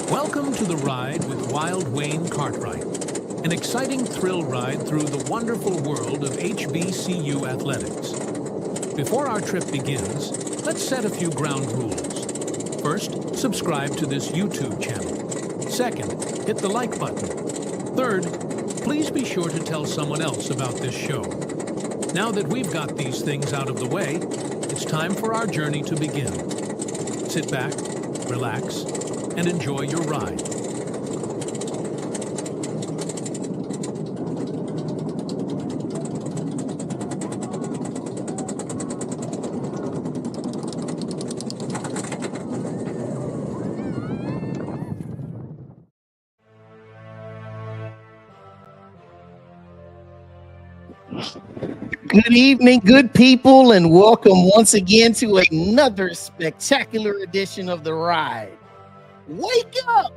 Welcome to the ride with Wild Wayne Cartwright, an exciting thrill ride through the wonderful world of HBCU athletics. Before our trip begins, let's set a few ground rules. First, subscribe to this YouTube channel. Second, hit the like button. Third, please be sure to tell someone else about this show. Now that we've got these things out of the way, it's time for our journey to begin. Sit back, relax, and enjoy your ride. Good evening, good people, and welcome once again to another spectacular edition of The Ride. Wake up!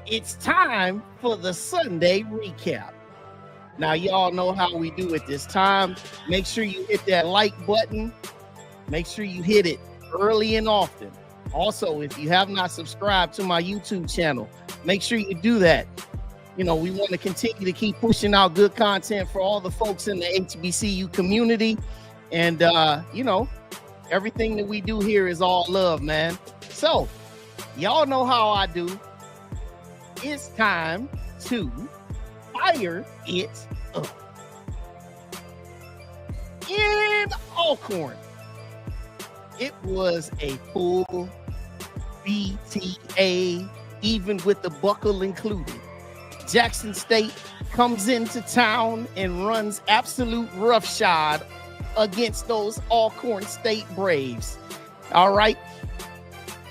It's time for the Sunday recap. Now, y'all know how we do it this time. Make sure you hit that like button. Make sure you hit it early and often. Also, if you have not subscribed to my YouTube channel, make sure you do that. You know, we want to continue to keep pushing out good content for all the folks in the HBCU community. And, you know, everything that we do here is all love, man. So, y'all know how I do. It's time to fire it up. In Alcorn, it was a full BTA, even with the buckle included. Jackson State comes into town and runs absolute roughshod against those Alcorn State Braves. All right.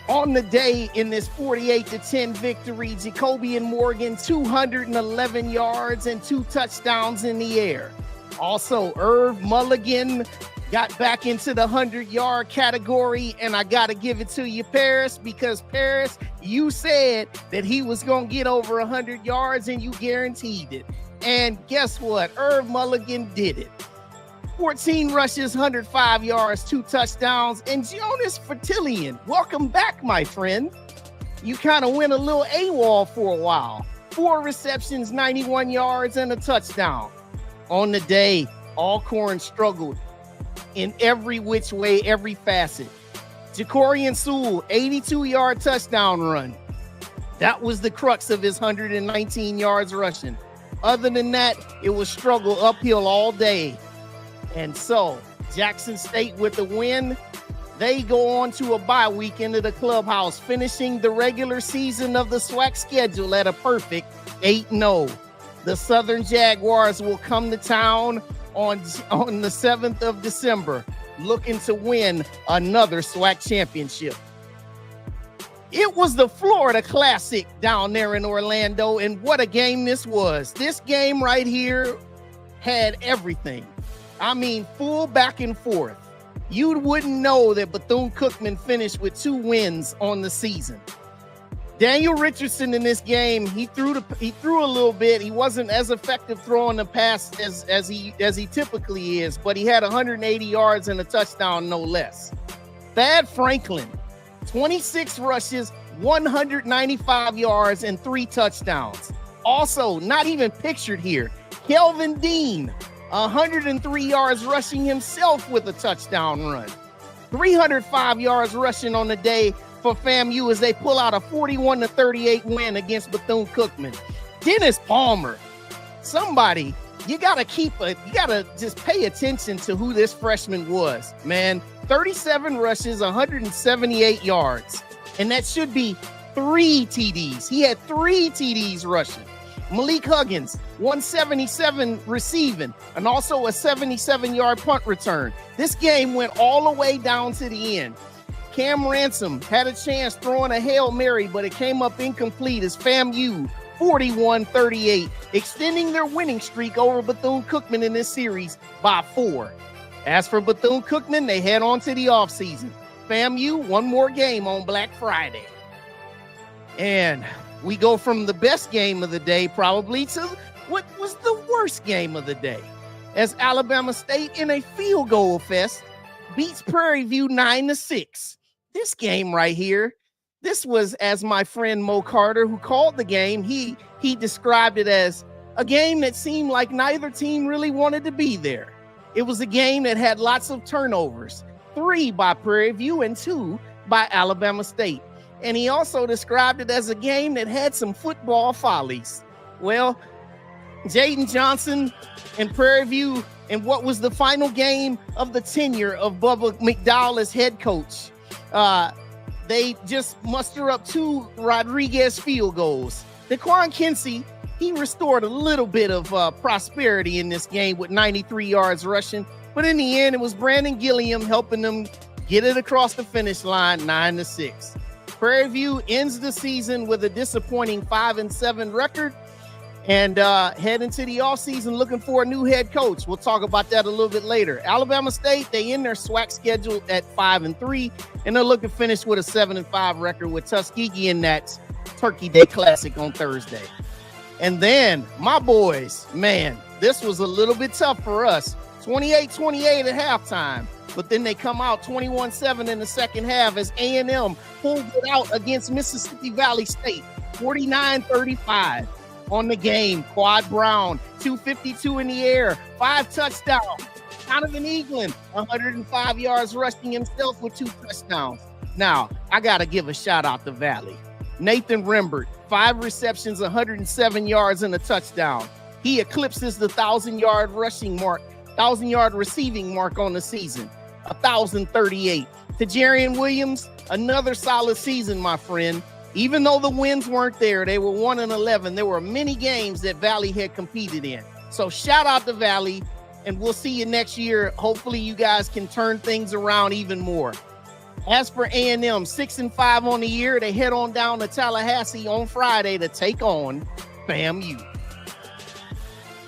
On the day in this 48-10 victory, Jacoby and Morgan, 211 yards and 2 touchdowns in the air. Also, Irv Mulligan got back into the 100-yard category, and I got to give it to you, Paris, because Paris, you said that he was going to get over 100 yards, and you guaranteed it. And guess what? Irv Mulligan did it. 14 rushes, 105 yards, 2 touchdowns, and Jonas Fertillion, welcome back, my friend. You kind of went a little AWOL for a while. 4 receptions, 91 yards, and a touchdown. On the day, Alcorn struggled in every which way, every facet. Jacorian Sewell, 82-yard touchdown run. That was the crux of his 119 yards rushing. Other than that, it was struggle uphill all day. And so, Jackson State with the win, they go on to a bye week into the clubhouse, finishing the regular season of the SWAC schedule at a perfect 8-0. The Southern Jaguars will come to town on the 7th of December, looking to win another SWAC championship. It was the Florida Classic down there in Orlando, and what a game this was. This game right here had everything. I mean, full back and forth. You wouldn't know that BethuneCookman finished with 2 wins on the season. Daniel Richardson in this game, he threw a little bit. He wasn't as effective throwing the pass as he typically is, but he had 180 yards and a touchdown, no less. Thad Franklin, 26 rushes, 195 yards, and 3 touchdowns. Also, not even pictured here, Kelvin Dean, 103 yards rushing himself with a touchdown run. 305 yards rushing on the day for FAMU as they pull out a 41-38 win against BethuneCookman. Dennis Palmer, somebody, you gotta just pay attention to who this freshman was, man. 37 rushes, 178 yards, and that should be 3 TDs. He had 3 TDs rushing. Malik Huggins, 177 receiving, and also a 77-yard punt return. This game went all the way down to the end. Cam Ransom had a chance throwing a Hail Mary, but it came up incomplete as FAMU 41-38, extending their winning streak over BethuneCookman in this series by 4. As for BethuneCookman, they head on to the offseason. FAMU, one more game on Black Friday. And we go from the best game of the day probably to what was the worst game of the day, as Alabama State in a field goal fest beats Prairie View 9-6. This game right here, this was, as my friend Mo Carter, who called the game, he described it as a game that seemed like neither team really wanted to be there. It was a game that had lots of turnovers, 3 by Prairie View and 2 by Alabama State. And he also described it as a game that had some football follies. Well, Jaden Johnson and Prairie View, in what was the final game of the tenure of Bubba McD as head coach, they just muster up 2 Rodriguez field goals. Daquan Kinsey, he restored a little bit of prosperity in this game with 93 yards rushing, but in the end, it was Brandon Gilliam helping them get it across the finish line, 9-6. Prairie View ends the season with a disappointing 5-7 record, and head into the offseason looking for a new head coach. We'll talk about that a little bit later. Alabama State, they end their SWAC schedule at 5-3, and they're looking to finish with a 7-5 record with Tuskegee in that Turkey Day Classic on Thursday. And then my boys, man, this was a little bit tough for us. 28-28 at halftime, but then they come out 21-7 in the second half as A&M pulled it out against Mississippi Valley State, 49-35. On the game, Quad Brown, 252 in the air, 5 touchdowns. Donovan Eaglin, 105 yards rushing himself with 2 touchdowns. Now, I got to give a shout out to Valley. Nathan Rembert, 5 receptions, 107 yards and a touchdown. He eclipses the 1,000-yard receiving mark on the season, 1,038. Tajarian Williams, another solid season, my friend. Even though the wins weren't there, they were 1-11. There were many games that Valley had competed in. So shout out to Valley, and we'll see you next year. Hopefully you guys can turn things around even more. As for A&M, 6-5 on the year. They head on down to Tallahassee on Friday to take on FAMU.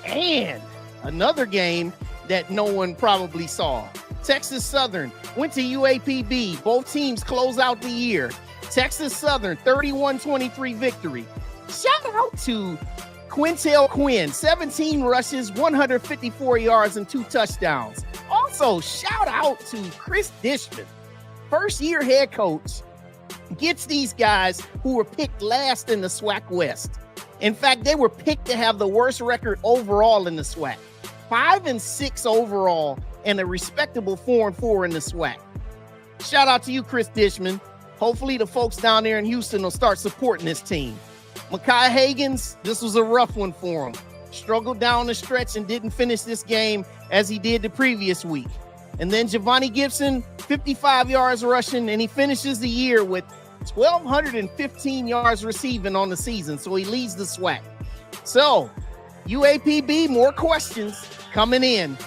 And another game that no one probably saw. Texas Southern went to UAPB. Both teams close out the year. Texas Southern, 31-23 victory. Shout out to Quintel Quinn, 17 rushes, 154 yards, and 2 touchdowns. Also, shout out to Chris Dishman, first-year head coach, gets these guys who were picked last in the SWAC West. In fact, they were picked to have the worst record overall in the SWAC. 5-6 overall and a respectable 4-4 in the SWAC. Shout out to you, Chris Dishman. Hopefully the folks down there in Houston will start supporting this team. Makai Hagans, this was a rough one for him. Struggled down the stretch and didn't finish this game as he did the previous week. And then Giovanni Gibson, 55 yards rushing, and he finishes the year with 1,215 yards receiving on the season. So he leads the SWAC. So UAPB, more questions coming into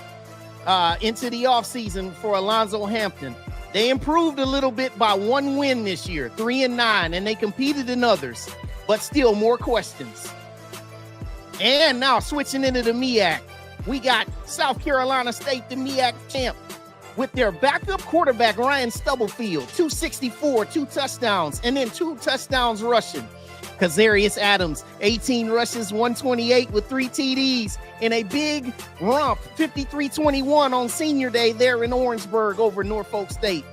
the offseason for Alonzo Hampton. They improved a little bit by 1 win this year, 3-9, and they competed in others, but still more questions. And now switching into the MEAC, we got South Carolina State, the MEAC champ, with their backup quarterback, Ryan Stubblefield, 264, 2 touchdowns, and then 2 touchdowns rushing. Kazarius Adams, 18 rushes, 128 with 3 TDs in a big romp, 53-21 on senior day there in Orangeburg over Norfolk State.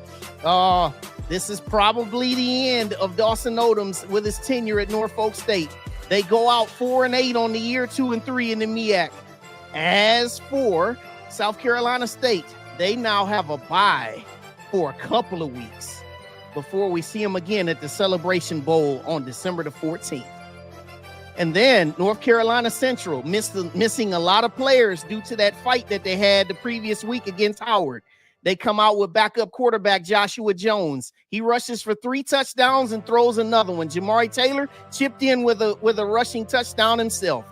This is probably the end of Dawson Odoms with his tenure at Norfolk State. They go out 4-8 on the year, 2-3 in the MEAC. As for South Carolina State, they now have a bye for a couple of weeks before we see them again at the Celebration Bowl on December the 14th. And then North Carolina Central missing a lot of players due to that fight that they had the previous week against Howard. They come out with backup quarterback Joshua Jones. He rushes for 3 touchdowns and throws another one. Jamari Taylor chipped in with a rushing touchdown himself.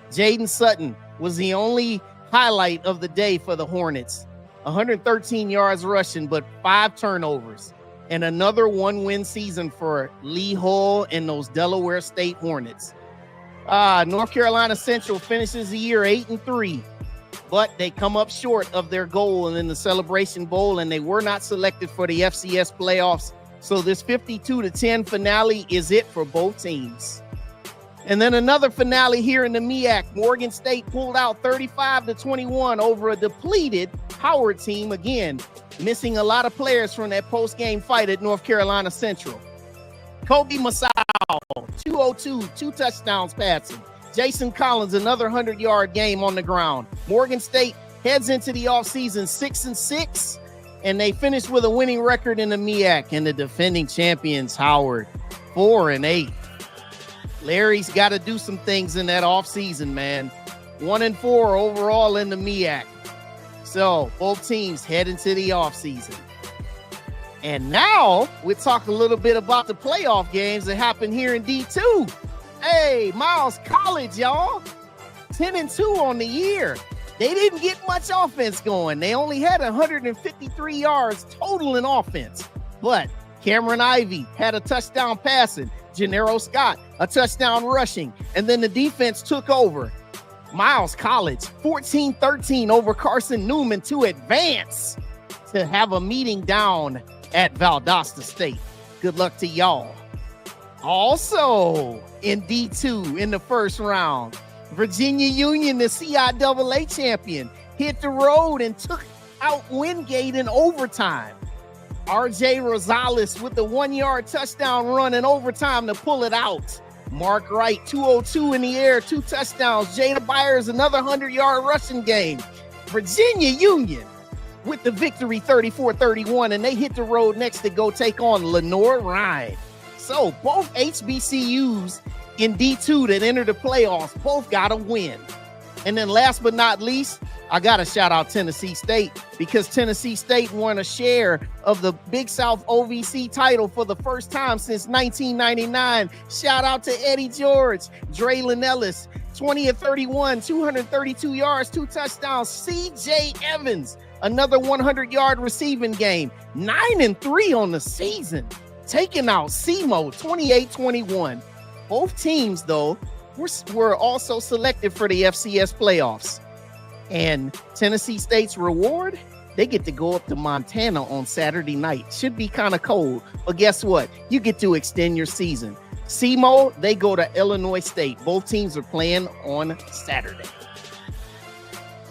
Jaden Sutton was the only highlight of the day for the Hornets. 113 yards rushing, but 5 turnovers. And another 1-win season for Lee Hull and those Delaware State Hornets. North Carolina Central finishes the year 8-3, but they come up short of their goal in the Celebration Bowl, and they were not selected for the FCS playoffs. So this 52-10 finale is it for both teams. And then another finale here in the MEAC. Morgan State pulled out 35-21 over a depleted Howard team. Again, missing a lot of players from that post-game fight at North Carolina Central. Kobe Masao, 202, 2 touchdowns passing. Jason Collins, another 100-yard game on the ground. Morgan State heads into the offseason 6-6, and they finish with a winning record in the MEAC. And the defending champions, Howard, 4-8. Larry's got to do some things in that offseason, man. 1-4 overall in the MEAC. So both teams head into the offseason. And now we'll talk a little bit about the playoff games that happen here in D2. Hey, Miles College, y'all. 10-2 on the year. They didn't get much offense going. They only had 153 yards total in offense. But Cameron Ivey had a touchdown passing. Gennaro Scott, a touchdown rushing. And then the defense took over. Miles College, 14-13 over Carson Newman to advance to have a meeting down at Valdosta State. Good luck to y'all. Also in D2 in the first round, Virginia Union, the CIAA champion, hit the road and took out Wingate in overtime. RJ Rosales with the 1-yard touchdown run in overtime to pull it out. Mark Wright, 202 in the air, 2 touchdowns. Jada Byers, another 100-yard rushing game. Virginia Union with the victory 34-31, and they hit the road next to go take on Lenore Rhine. So both HBCUs in D2 that entered the playoffs both got a win. And then last but not least, I got to shout out Tennessee State because Tennessee State won a share of the Big South OVC title for the first time since 1999. Shout out to Eddie George, Draylon Ellis, 20-31, 232 yards, 2 touchdowns. CJ Evans, another 100-yard receiving game, 9-3 on the season, taking out SEMO 28-21. Both teams, though, were also selected for the FCS playoffs. And Tennessee State's reward, they get to go up to Montana on Saturday night. Should be kind of cold, but guess what? You get to extend your season. SEMO, they go to Illinois State. Both teams are playing on Saturday.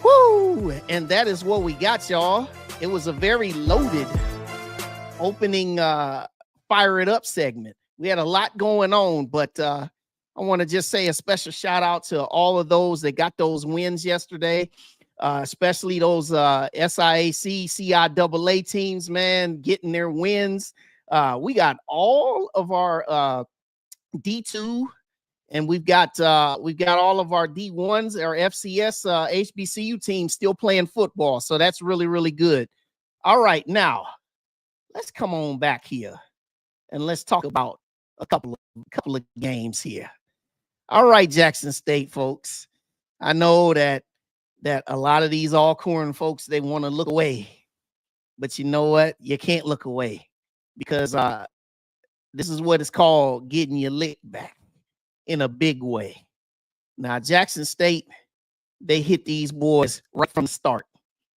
Woo! And that is what we got, y'all. It was a very loaded opening Fire It Up segment. We had a lot going on, but I want to just say a special shout out to all of those that got those wins yesterday, especially those SIAC, CIAA teams, man, getting their wins. We got all of our D2, and we've got all of our D1s, our FCS HBCU teams still playing football. So that's really, really good. All right, now let's come on back here and let's talk about a couple of games here. All right, Jackson State folks. I know that a lot of these Alcorn folks, they want to look away. But you know what? You can't look away because this is what it's called getting your lick back in a big way. Now, Jackson State, they hit these boys right from the start.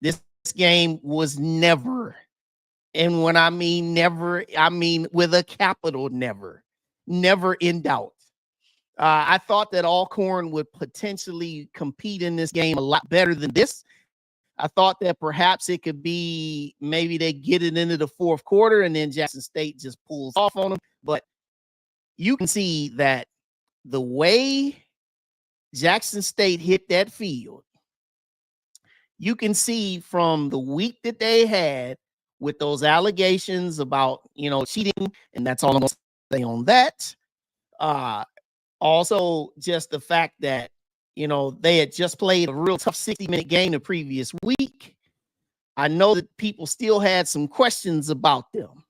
This game was never, and when I mean never, I mean with a capital never in doubt. I thought that Alcorn would potentially compete in this game a lot better than this. I thought that perhaps it could be maybe they get it into the fourth quarter and then Jackson State just pulls off on them. But you can see that the way Jackson State hit that field, you can see from the week that they had with those allegations about, cheating, and that's all I'm going to say on that. Also, just the fact that, they had just played a real tough 60-minute game the previous week. I know that people still had some questions about them.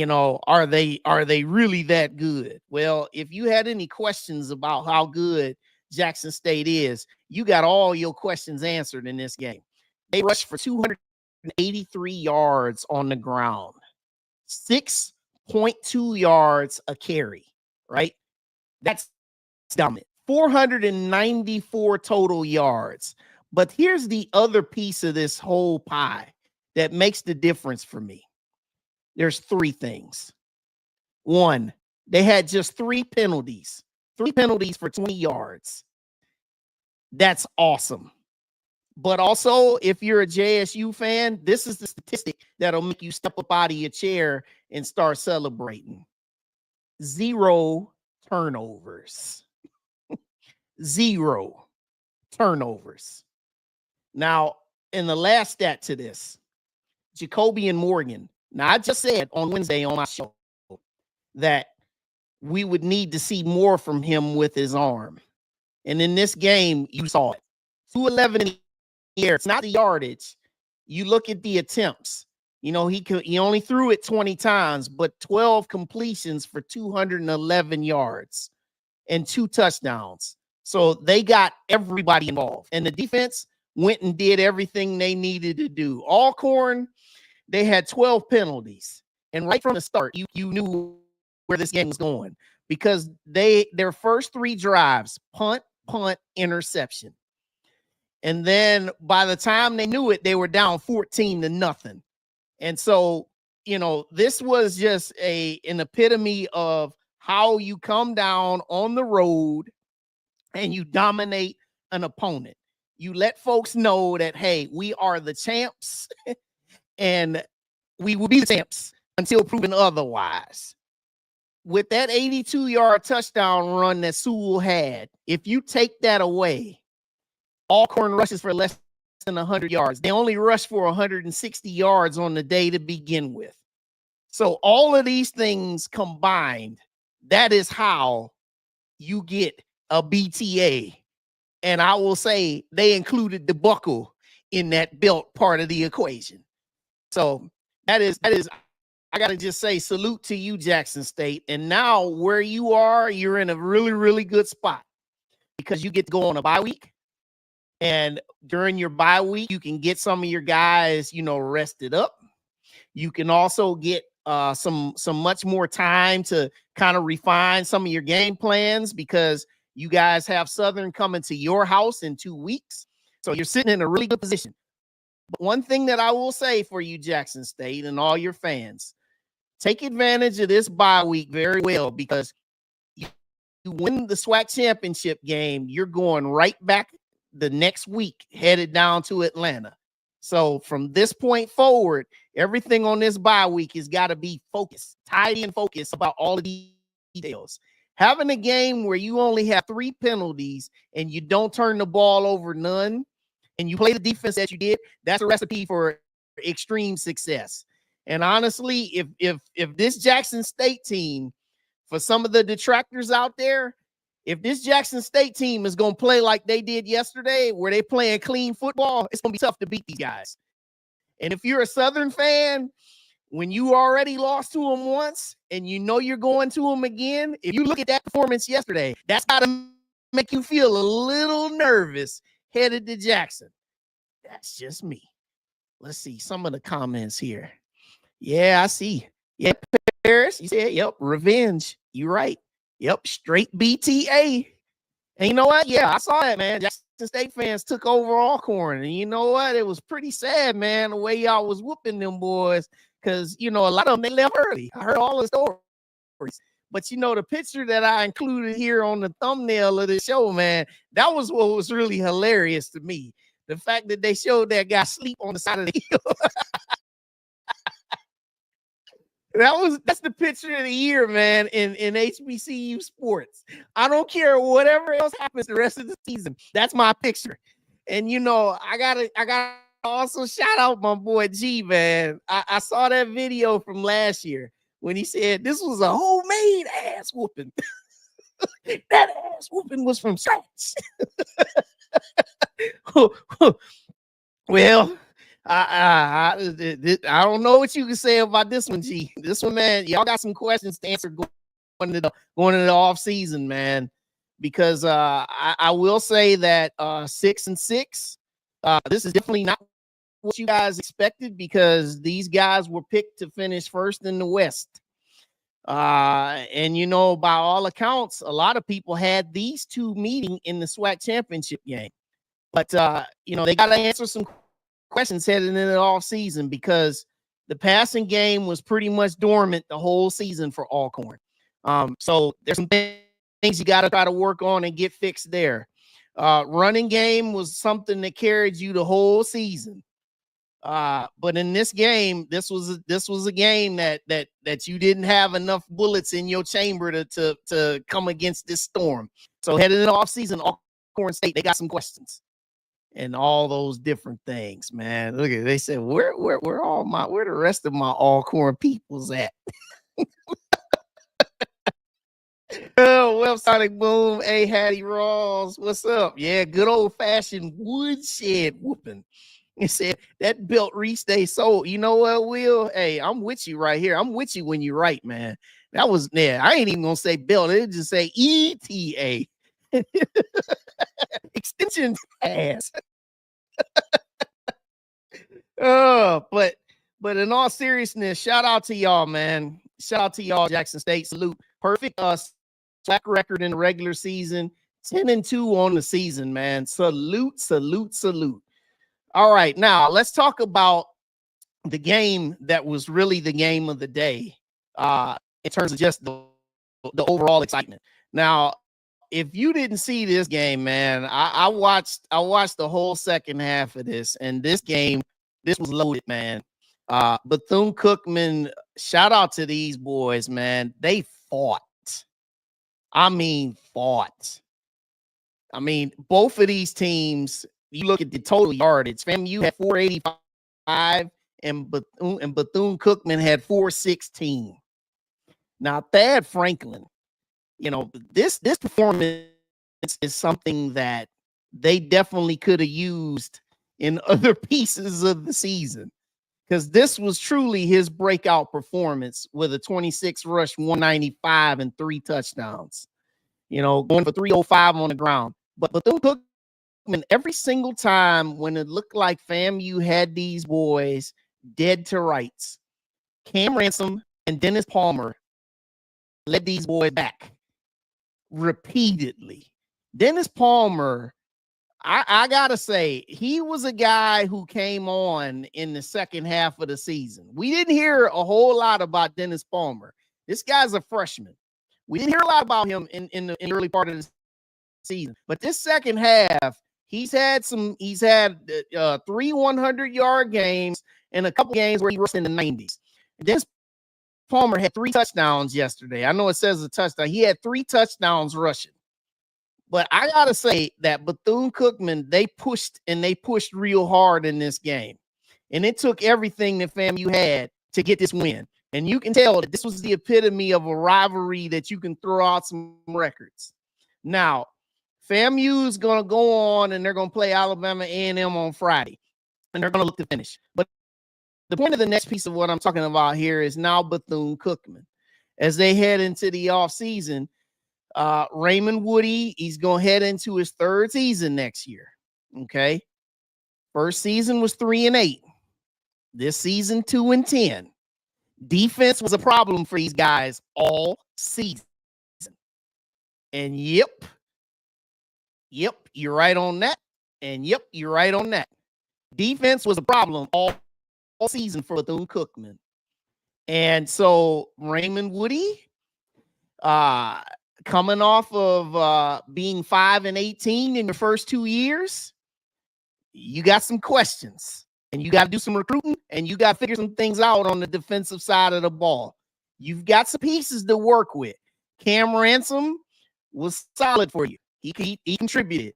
Are they really that good? Well, if you had any questions about how good Jackson State is, you got all your questions answered in this game. They rushed for 283 yards on the ground, 6.2 yards a carry, right? That's dominant. 494 total yards. But here's the other piece of this whole pie that makes the difference for me. There's 3 things. 1, they had just 3 penalties. 3 penalties for 20 yards. That's awesome. But also, if you're a JSU fan, this is the statistic that'll make you step up out of your chair and start celebrating. 0 turnovers. 0 turnovers. Now, in the last stat to this, Jacoby and Morgan. Now, I just said on Wednesday on my show that we would need to see more from him with his arm. And in this game, you saw it. 211 in the air. It's not the yardage. You look at the attempts. You know, he only threw it 20 times, but 12 completions for 211 yards and 2 touchdowns. So they got everybody involved. And the defense went and did everything they needed to do. Alcorn, they had 12 penalties. And right from the start, you knew where this game was going because their first 3 drives, punt, interception. And then by the time they knew it, they were down 14-0. And so, you know, this was just an epitome of how you come down on the road and you dominate an opponent. You let folks know that, hey, we are the champs and we will be the champs until proven otherwise. With that 82-yard touchdown run that Sewell had, if you take that away, Alcorn rushes for less than 100 yards. They only rushed for 160 yards on the day to begin with. So all of these things combined, that is how you get a BTA. And I will say they included the buckle in that belt part of the equation. So that is, I got to just say salute to you, Jackson State. And now where you are, you're in a really, really good spot because you get to go on a bye week. And during your bye week, you can get some of your guys, you know, rested up. You can also get some much more time to kind of refine some of your game plans because you guys have Southern coming to your house in 2 weeks. So you're sitting in a really good position. But one thing that I will say for you, Jackson State, and all your fans, take advantage of this bye week very well because you win the SWAC championship game, you're going right back the next week, headed down to Atlanta. So from this point forward, everything on this bye week has got to be focused, tidy and focused about all the details. Having a game where you only have 3 penalties and you don't turn the ball over none, and you play the defense that you did, that's a recipe for extreme success. And honestly, if this Jackson State team, for some of the detractors out there, if this Jackson State team is going to play like they did yesterday, where they playing clean football, it's going to be tough to beat these guys. And if you're a Southern fan, when you already lost to them once and you know you're going to them again, if you look at that performance yesterday, that's got to make you feel a little nervous headed to Jackson. That's just me. Let's see some of the comments here. Yeah, I see. Yep, Paris, you said, yep, revenge. You're right. Yep, straight BTA. And you know what? Yeah, I saw that, man. Jackson State fans took over Alcorn. And you know what? It was pretty sad, man, the way y'all was whooping them boys. Because, you know, a lot of them, they left early. I heard all the stories. But, you know, the picture that I included here on the thumbnail of the show, man, that was what was really hilarious to me. The fact that they showed that guy sleep on the side of the hill. That's the picture of the year, man, in HBCU sports. I don't care whatever else happens the rest of the season. That's my picture. And you know, I gotta also shout out my boy G, man. I saw that video from last year when he said this was a homemade ass whooping. That ass whooping was from scratch. Well, I don't know what you can say about this one, G. This one, man, y'all got some questions to answer going into the off season, man. Because I will say that 6-6, this is definitely not what you guys expected because these guys were picked to finish first in the West. And you know, by all accounts, a lot of people had these two meeting in the SWAC championship game. But you know, they got to answer some questions heading into the off season because the passing game was pretty much dormant the whole season for Alcorn. So there's some things things you got to try to work on and get fixed there. Running game was something that carried you the whole season. But in this game, this was a game that you didn't have enough bullets in your chamber to come against this storm. So heading into the offseason, Alcorn State, they got some questions and all those different things, man. Look at, they said, where the rest of my Alcorn peoples at? Oh, Websonic Boom, hey Hattie Rawls, what's up? Yeah, good old fashioned woodshed whooping. He said that belt restay sold. You know what, Will? Hey, I'm with you right here. I'm with you when you're right, man. That was I ain't even gonna say belt. It just say ETA. Extension ass. But in all seriousness, shout out to y'all, man. Shout out to y'all, Jackson State. Salute. Perfect track record in the regular season. 10-2 on the season, man. Salute, salute, salute. All right, now let's talk about the game that was really the game of the day in terms of just the overall excitement. Now, if you didn't see this game, man, I watched the whole second half of this, and this was loaded, man. BethuneCookman, shout out to these boys, man. They fought. I mean, both of these teams, you look at the total yardage. FAMU had 485 and BethuneCookman had 416. Now, Thad Franklin, this performance is something that they definitely could have used in other pieces of the season, because this was truly his breakout performance with a 26 rush, 195 and 3 touchdowns. Going for 305 on the ground. But BethuneCookman, every single time when it looked like FAMU had these boys dead to rights, Cam Ransom and Dennis Palmer led these boys back repeatedly. Dennis Palmer, I gotta say, he was a guy who came on in the second half of the season. We didn't hear a whole lot about Dennis Palmer. This guy's a freshman. We didn't hear a lot about him in the early part of the season, but this second half, he's had 3 100-yard games and a couple games where he rushed in the 90s. Dennis Palmer had 3 touchdowns yesterday. I know it says a touchdown. He had 3 touchdowns rushing. But I got to say that BethuneCookman, they pushed real hard in this game. And it took everything that FAMU had to get this win. And you can tell that this was the epitome of a rivalry that you can throw out some records. Now, FAMU is going to go on and they're going to play Alabama A&M on Friday. And they're going to look to finish. But the point of the next piece of what I'm talking about here is now BethuneCookman. As they head into the offseason, Raymond Woody, he's going to head into his 3rd season next year. Okay. First season was 3-8. This season, 2-10. Defense was a problem for these guys all season. And yep, you're right on that. And yep, you're right on that. Defense was a problem all season for BethuneCookman. And so Raymond Woody, coming off of being 5-18 in the first 2 years, you got some questions. And you got to do some recruiting, and you got to figure some things out on the defensive side of the ball. You've got some pieces to work with. Cam Ransom was solid for you. He contributed.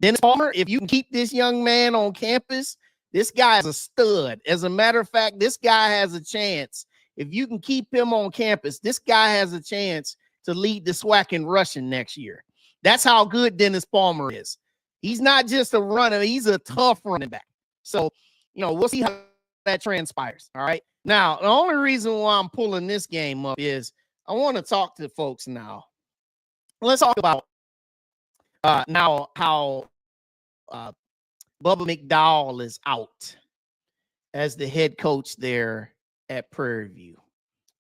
Dennis Palmer, if you can keep this young man on campus, this guy is a stud. As a matter of fact, this guy has a chance. If you can keep him on campus, this guy has a chance to lead the SWAC in rushing next year. That's how good Dennis Palmer is. He's not just a runner. He's a tough running back. So, we'll see how that transpires. All right. Now, the only reason why I'm pulling this game up is I want to talk to folks now. Let's talk about now how Bubba McD is out as the head coach there at Prairie View.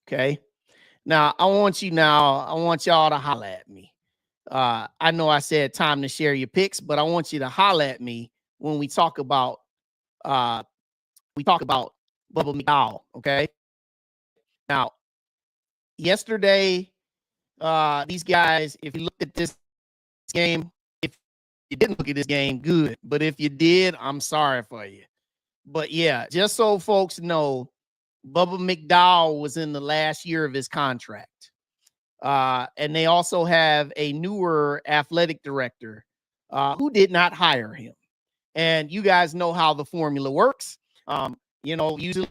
Okay. Now, I want y'all to holler at me. I know I said time to share your picks, but I want you to holler at me when we talk about Bubba McD, okay? Now, yesterday, these guys, if you looked at this game, if you didn't look at this game, good. But if you did, I'm sorry for you. But yeah, just so folks know, Bubba McDowell was in the last year of his contract. And they also have a newer athletic director who did not hire him. And you guys know how the formula works. Usually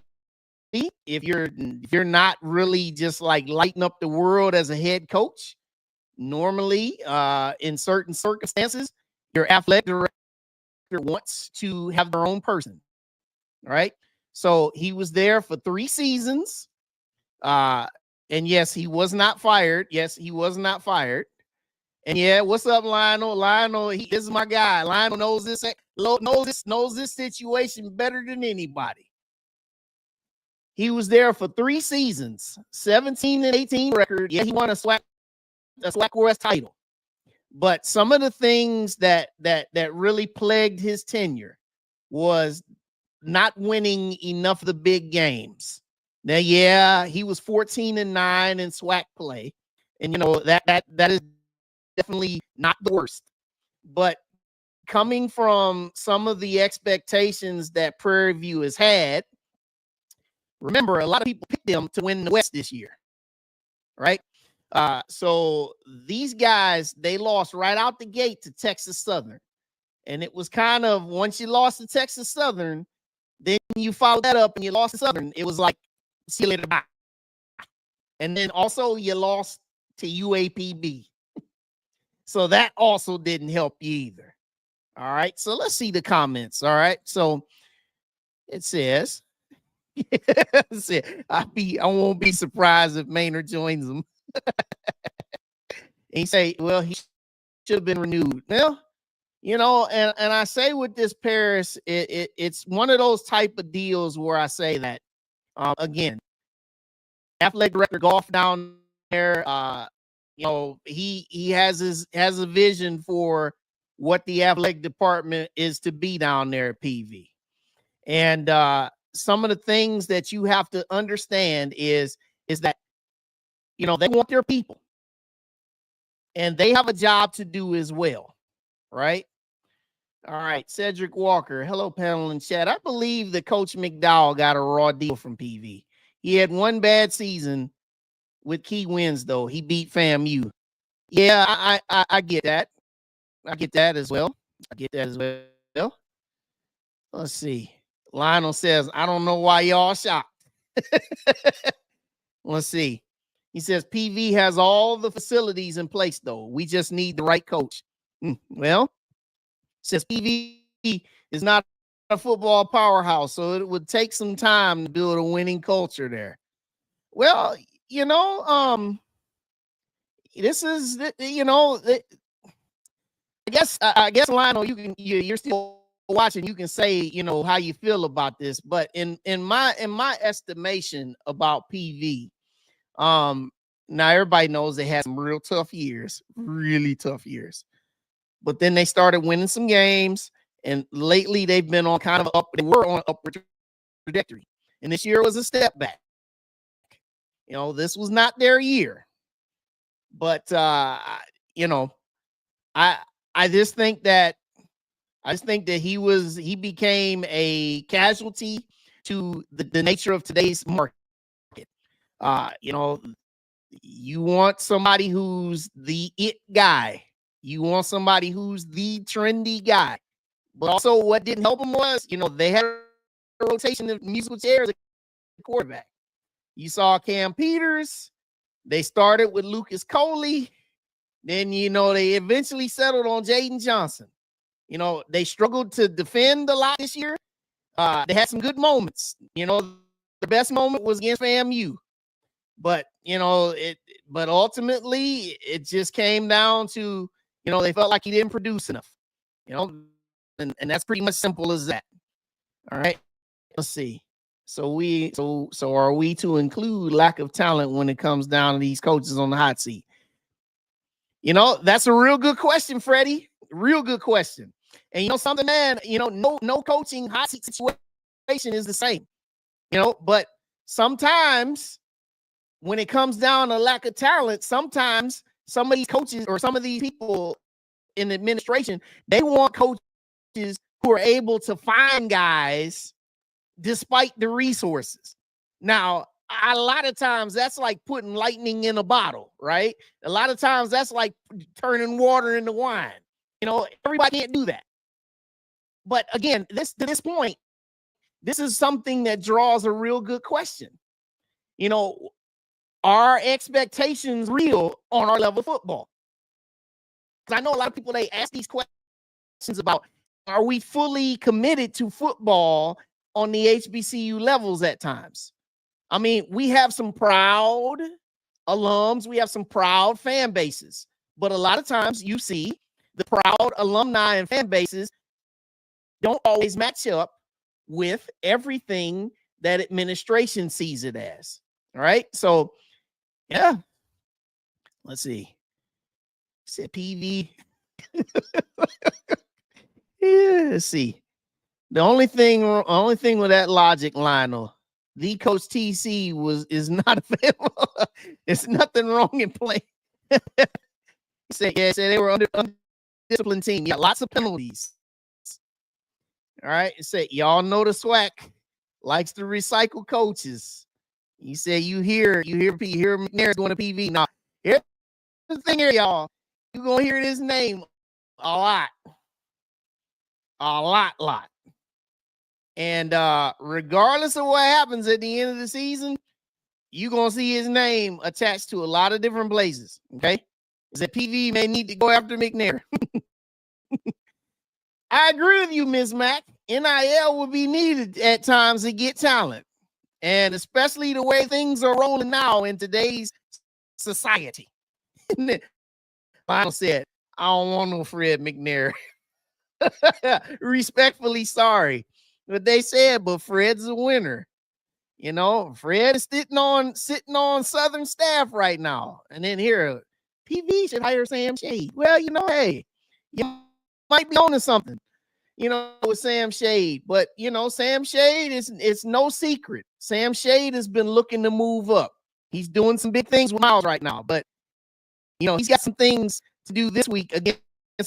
if you're not really just like lighting up the world as a head coach, normally in certain circumstances, your athletic director wants to have their own person. Right. So he was there for 3 seasons. And yes, he was not fired. Yes, he was not fired. And yeah, what's up, Lionel? Lionel, this is my guy. Lionel knows this situation better than anybody. He was there for 3 seasons, 17-18 record. Yeah, he won a SWAC West title. But some of the things that really plagued his tenure was not winning enough of the big games. Now, yeah, he was 14-9 in SWAC play, and that is definitely not the worst. But coming from some of the expectations that Prairie View has had, remember, a lot of people picked them to win the West this year, right? So these guys, they lost right out the gate to Texas Southern. And it was kind of, once you lost to Texas Southern, then you followed that up and you lost to Southern. It was like, see you later, bye. And then also you lost to UAPB. So that also didn't help you either. All right. So let's see the comments. All right. So it says, I won't be surprised if Maynard joins them. He say, well, he should have been renewed. Well, and I say with this Paris, it's one of those type of deals where I say that, again, athletic director golf down there, he has a vision for what the athletic department is to be down there at PV. And some of the things that you have to understand is that, they want their people. And they have a job to do as well, right? All right, Cedric Walker. Hello, panel and chat. I believe that Coach McDowell got a raw deal from PV. He had one bad season with key wins, though. He beat FAMU. Yeah, I get that. I get that as well. Let's see. Lionel says, I don't know why y'all shocked. Let's see. He says, PV has all the facilities in place, though. We just need the right coach. Well, says PV is not a football powerhouse, so it would take some time to build a winning culture there. Well, this is, I guess, Lionel, you're still watching. You can say, how you feel about this, but in my estimation about PV, now everybody knows they had some real tough years, really tough years, but then they started winning some games, and lately they've been on kind of they were on upward trajectory, and this year was a step back. This was not their year, but I just think that he became a casualty to the nature of today's market. You want somebody who's the it guy. You want somebody who's the trendy guy. But also what didn't help them was, they had a rotation of musical chairs at quarterback. You saw Cam Peters. They started with Lucas Coley. Then, they eventually settled on Jaden Johnson. They struggled to defend a lot this year. They had some good moments. The best moment was against FAMU. But, but ultimately it just came down to, they felt like he didn't produce enough, and that's pretty much simple as that. All right. Let's see. So are we to include lack of talent when it comes down to these coaches on the hot seat? That's a real good question, Freddie. Real good question. And something, man, no coaching hot seat situation is the same, but sometimes when it comes down to lack of talent, sometimes some of these coaches or some of these people in administration, they want coaches who are able to find guys despite the resources. Now, a lot of times that's like putting lightning in a bottle, right? A lot of times that's like turning water into wine. Everybody can't do that. But again, to this point, this is something that draws a real good question. Are expectations real on our level of football? Because I know a lot of people, they ask these questions about, are we fully committed to football on the HBCU levels at times? I mean, we have some proud alums. We have some proud fan bases. But a lot of times you see the proud alumni and fan bases don't always match up with everything that administration sees it as. All right. So, yeah. Let's see. Said PV. Yeah, let's see. The only thing with that logic, Lionel, the coach TC is not available. There's nothing wrong in playing. Said they were undisciplined team. Yeah, lots of penalties. All right. It said y'all know the SWAC likes to recycle coaches. You say you hear McNair's going to PV. Now, here's the thing here, y'all. You're gonna hear this name a lot. And regardless of what happens at the end of the season, you're gonna see his name attached to a lot of different places. Okay. Is that PV may need to go after McNair. I agree with you, Ms. Mack. NIL will be needed at times to get talent. And especially the way things are rolling now in today's society. Lionel said, I don't want no Fred McNair. Respectfully sorry. But they said, but Fred's a winner. Fred is sitting on Southern staff right now. And then here, PV should hire Sam Shade. Well, hey, you might be owning something, with Sam Shade. But, Sam Shade it's no secret. Sam Shade has been looking to move up. He's doing some big things with Miles right now. But, he's got some things to do this week against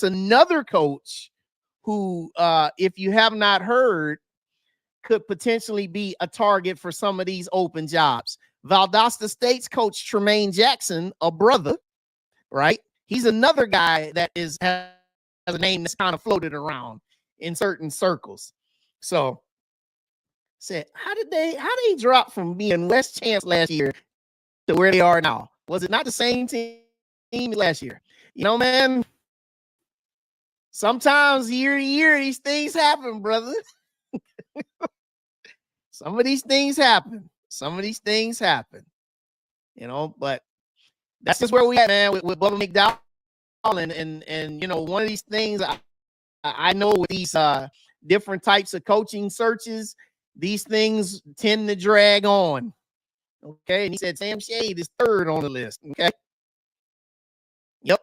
another coach who, if you have not heard, could potentially be a target for some of these open jobs. Valdosta State's coach, Tremaine Jackson, a brother, right? He's another guy that has a name that's kind of floated around in certain circles. So, said, how did they drop from being West Chance last year to where they are now? Was it not the same team last year? Man, sometimes year to year, these things happen, brother. Some of these things happen. But that's just where we at, man, with Bubba McDowell. And one of these things I know with these different types of coaching searches, these things tend to drag on. Okay. And he said Sam Shade is third on the list. Okay. Yep.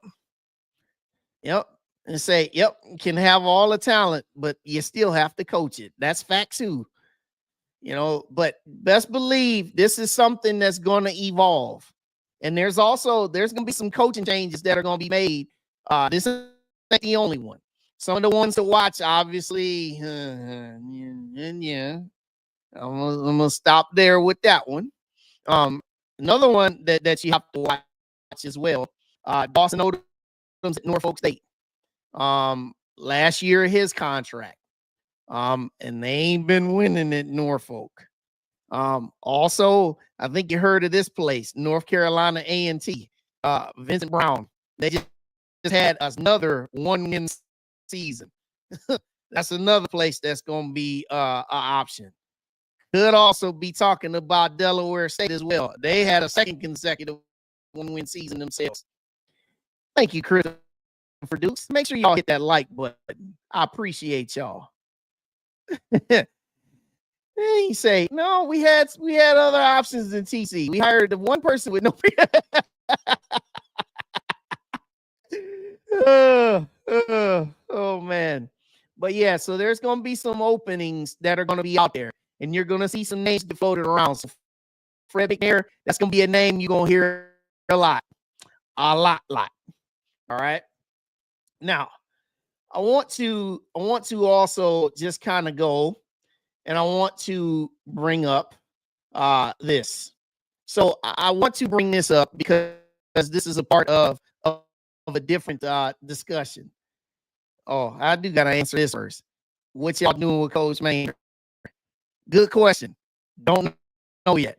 And say, yep, can have all the talent, but you still have to coach it. That's fact too. But best believe this is something that's going to evolve. And there's going to be some coaching changes that are going to be made. This isn't the only one. Some of the ones to watch, obviously, yeah. I'm gonna stop there with that one. Another one that you have to watch as well. Dawson Odom's at Norfolk State. Last year his contract. And they ain't been winning at Norfolk. Also, I think you heard of this place, North Carolina A&T. Vincent Brown. They just had another 1-win season. That's another place that's going to be an option. Could also be talking about Delaware State as well. They had a second consecutive 1-win season themselves. Thank you, Chris, for Dukes. Make sure y'all hit that like button. I appreciate y'all. He say, no, we had other options than TC. We hired the one person with no. Oh man. But yeah, so there's going to be some openings that are going to be out there, and you're going to see some names floated around. So Fred McNair, that's going to be a name you're going to hear a lot. All right. Now, I want to also just kind of go, and I want to bring up this. So I want to bring this up because this is a part of a different discussion. Oh, I do got to answer this first. What y'all doing with Coach Maynard? Good question. Don't know yet.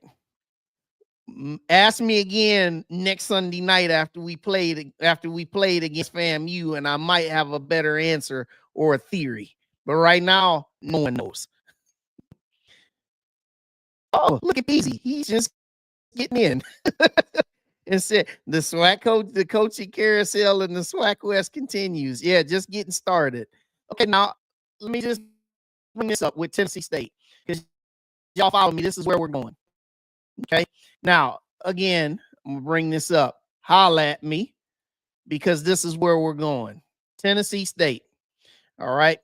Ask me again next Sunday night after we played against FAMU, and I might have a better answer or a theory. But right now, no one knows. Oh, look at Peasy. He's just getting in. And said the SWAC coach, the coaching carousel in the SWAC West continues. Yeah, just getting started. Okay, now let me just bring this up with Tennessee State, because y'all follow me. This is where we're going. Okay. Now, again, I'm gonna bring this up. Holla at me, because this is where we're going. Tennessee State. All right.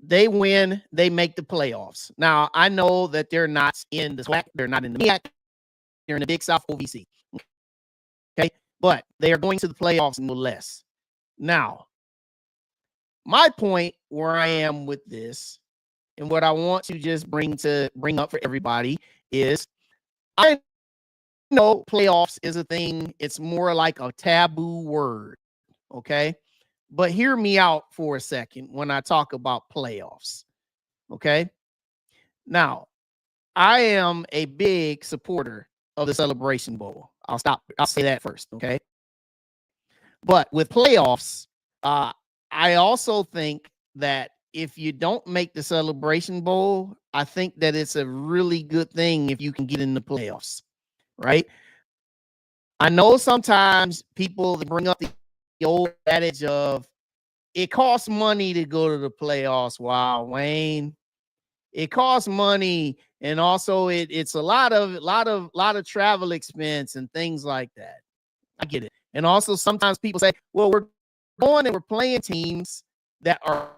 They win, they make the playoffs. Now, I know that they're not in the SWAC, they're not in the MEAC, they're in the Big South OVC. Okay, but they are going to the playoffs no less. Now, my point where I am with this, and what I want to just bring up for everybody is, I know playoffs is a thing. It's more like a taboo word. Okay, but hear me out for a second when I talk about playoffs. Okay, now I am a big supporter of the Celebration Bowl. I'll say that first, okay? But with playoffs, I also think that if you don't make the Celebration Bowl, I think that it's a really good thing if you can get in the playoffs, right? I know sometimes people bring up the old adage of it costs money to go to the playoffs. Wow, Wayne. It costs money, and also it's a lot of travel expense and things like that. I get it. And also sometimes people say, well, we're going and we're playing teams that are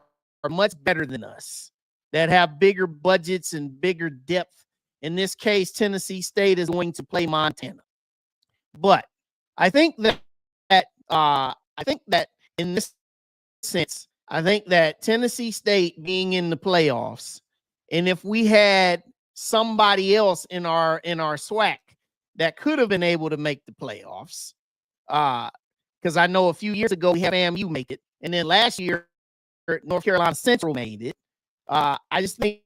much better than us, that have bigger budgets and bigger depth. In this case, Tennessee State is going to play Montana. But I think that in this sense, I think that Tennessee State being in the playoffs, and if we had somebody else in our SWAC that could have been able to make the playoffs, because I know a few years ago we had FAMU make it, and then last year North Carolina Central made it. I just think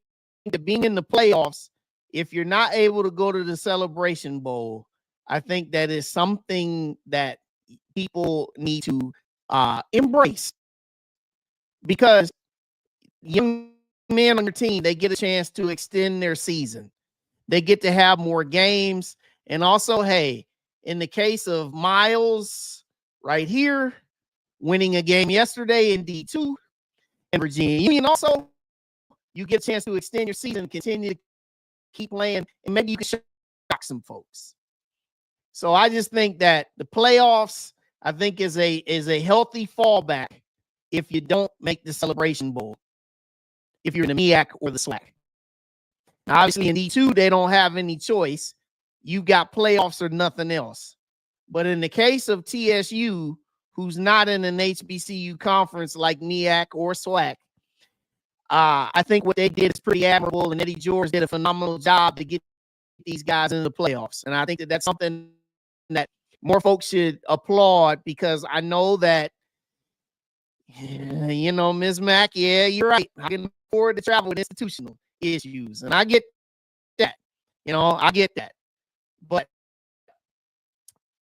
that being in the playoffs, if you're not able to go to the Celebration Bowl, I think that is something that people need to embrace, because young men on your team, they get a chance to extend their season. They get to have more games. And also, hey, in the case of Miles right here, winning a game yesterday in D2 and Virginia Union, also, you get a chance to extend your season, continue to keep playing, and maybe you can shock some folks. So I just think that the playoffs, I think, is a healthy fallback if you don't make the Celebration Bowl, if you're in the MEAC or the SWAC. Now, obviously, in D2, they don't have any choice. You got playoffs or nothing else. But in the case of TSU, who's not in an HBCU conference like MEAC or SWAC, I think what they did is pretty admirable, and Eddie George did a phenomenal job to get these guys into the playoffs. And I think that that's something that more folks should applaud, because I know that, you know, Ms. Mack, yeah, you're right. I can afford to travel with institutional issues, and I get that. You know, I get that. But,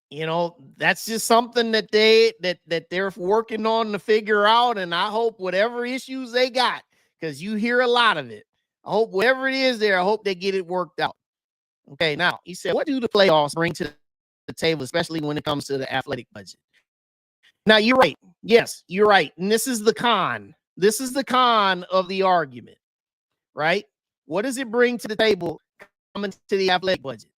you know, that's just something that they're working on to figure out, and I hope whatever issues they got, because you hear a lot of it, I hope whatever it is there, I hope they get it worked out. Okay, now, he said, what do the playoffs bring to the table, especially when it comes to the athletic budget? Now, you're right. Yes, you're right. And this is the con. This is the con of the argument, right? What does it bring to the table coming to the athletic budget?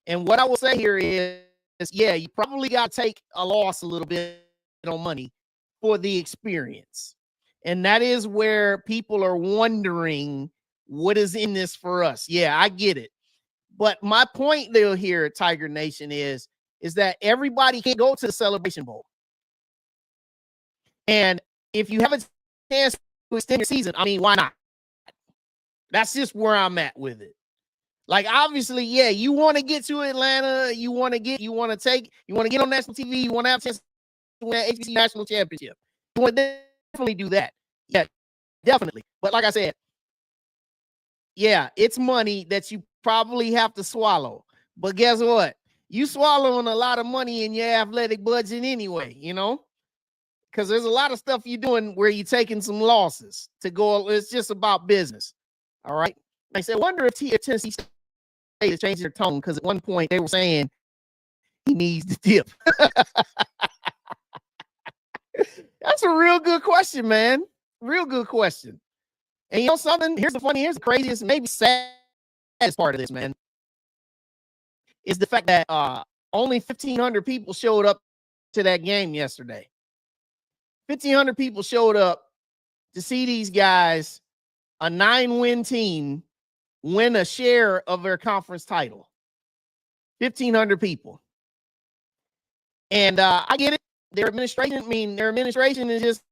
And what I will say here is, yeah, you probably got to take a loss a little bit on money for the experience. And that is where people are wondering, what is in this for us? Yeah, I get it. But my point though here, Tiger Nation, is that everybody can't go to the Celebration Bowl. And if you have a chance to extend your season, I mean, why not? That's just where I'm at with it. Like, obviously, yeah, you want to get to Atlanta, you want to get on national TV, you want to have a chance to win that HBCU national championship. You want to definitely do that. Yeah, definitely. But like I said, yeah, it's money that you probably have to swallow. But guess what? You swallowing a lot of money in your athletic budget anyway, you know? Because there's a lot of stuff you're doing where you're taking some losses to go. It's just about business. All right. I said, wonder if Tennessee State is changing their tone, because at one point they were saying he needs to dip. That's a real good question, man. Real good question. And you know something? Here's the craziest, maybe saddest part of this, man, is the fact that only 1,500 people showed up to that game yesterday. 1,500 people showed up to see these guys, a 9-win team, win a share of their conference title. 1,500 people. And I get it. Their administration is just